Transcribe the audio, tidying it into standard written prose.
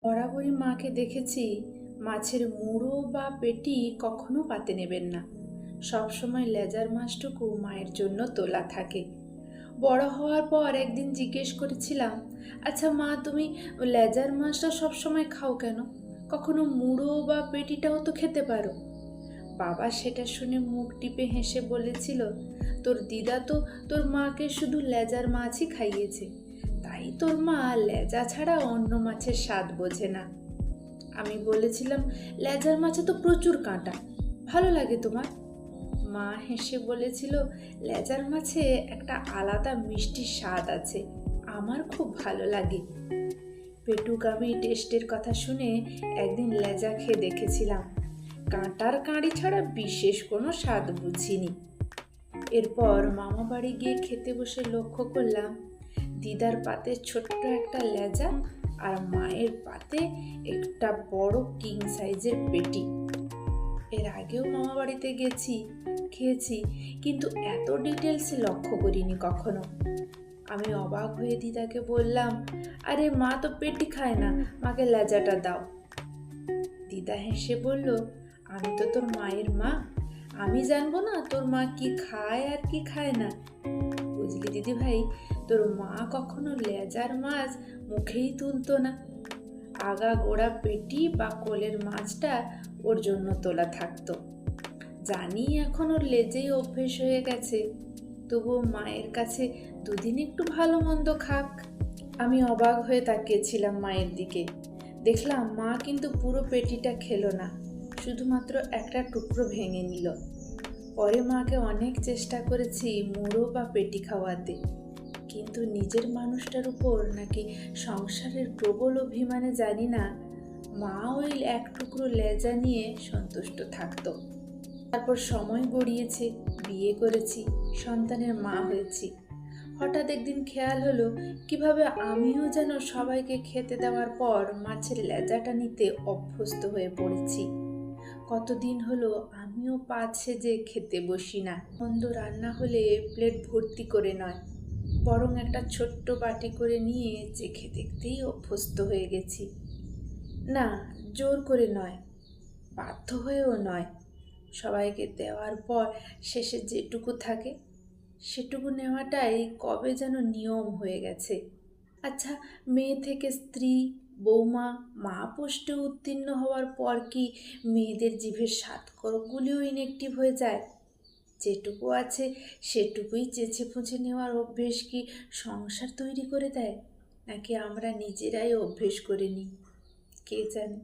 বরাবরই মাকে দেখেছি মাছের মুড়ো বা পেটি কখনো পাতে নেবেন না। সবসময় লেজার মাছটুকু মায়ের জন্য তোলা থাকে। বড় হওয়ার পর একদিন জিজ্ঞেস করেছিলাম, আচ্ছা মা, তুমি লেজার মাছটা সবসময় খাও কেন? কখনো মুড়ো বা পেটিটাও তো খেতে পারো। বাবা সেটা শুনে মুখ টিপে হেসে বলেছিল, তোর দিদা তো তোর মাকে শুধু লেজার মাছই খাইয়েছে, তাই তোর মা লেজা ছাড়া অন্য মাছের স্বাদ বোঝে না। আমি বলেছিলাম, লেজার মাছে তো প্রচুর কাঁটা, ভালো লাগে তোমার? মা হেসে বলেছিল, লেজার মাছে একটা আলাদা মিষ্টি স্বাদ আছে, আমার খুব ভালো লাগে। পেটুগামি টেস্টের কথা শুনে একদিন লেজা খেয়ে দেখেছিলাম, কাঁটার কাঁড়ি ছাড়া বিশেষ কোনো স্বাদ বুঝিনি। এরপর মামা বাড়ি গিয়ে খেতে বসে লক্ষ্য করলাম, দিদার পাতে ছোট্ট একটা লেজা আর মায়ের পাতে একটা বড় কিং সাইজের পেটি। এর আগেও মামা বাড়িতে গেছি, খেয়েছি, কিন্তু এত ডিটেলসে লক্ষ্য করিনি কখনো। আমি অবাক হয়ে দিদাকে বললাম, আরে মা তো পেটি খায় না, মাকে লেজাটা দাও। দিদা হেসে বলল, আমি তো তোর মায়ের মা, আমি জানবো না তোর মা কি খায় আর কি খায় না? বুঝলি দিদি ভাই, তোর মা কখনো লেজার মাছ মুখেই তুলতো না। আগা গোড়া পেটি বা কোলের মাছটা ওর জন্য তোলা থাকতো। জানি এখন ওর লেজেই অভ্যেস হয়ে গেছে, তবুও মায়ের কাছে দুদিন একটু ভালো মন্দ খাক। আমি অবাক হয়ে তাকিয়েছিলাম মায়ের দিকে। দেখলাম মা কিন্তু পুরো পেটিটা খেলো না, শুধুমাত্র একটা টুকরো ভেঙে নিল। পরে মাকে অনেক চেষ্টা করেছি মুড়ো বা পেটি খাওয়াতে, কিন্তু নিজের মানুষটার উপর নাকি সংসারের প্রবল অভিমানে জানি না, মা ওই এক টুকরো লেজা নিয়ে সন্তুষ্ট থাকতো। তারপর সময় গড়িয়েছে, বিয়ে করেছি, সন্তানের মা হয়েছি। হঠাৎ একদিন খেয়াল হলো, কিভাবে আমিও যেন সবাইকে খেতে দেওয়ার পর মাছের লেজাটা নিতে অভ্যস্ত হয়ে পড়েছি। কতদিন হলো আমিও পাত সেজে খেতে বসি না। মন্দ রান্না হলে প্লেট ভর্তি করে নয়, বরং একটা ছোট্ট বাটি করে নিয়ে চেখে দেখতেই অভ্যস্ত হয়ে গেছি। না, জোর করে নয়, বাধ্য হয়েও নয়। সবাইকে দেওয়ার পর শেষে যেটুকু থাকে সেটুকু নেওয়াটাই কবে যেন নিয়ম হয়ে গেছে। আচ্ছা, মেয়ে থেকে স্ত্রী, বৌমা, মা পোস্টে উত্তীর্ণ হওয়ার পর কি মেয়েদের জিভের স্বাদকরকগুলিও ইনেকটিভ হয়ে যায়? যেটুকু আছে সেটুকুই চেঁচে পুঁচে নেওয়ার অভ্যেস কি সংসার তৈরি করে দেয়, নাকি আমরা নিজেরাই অভ্যেস করে নিই? কে জানে।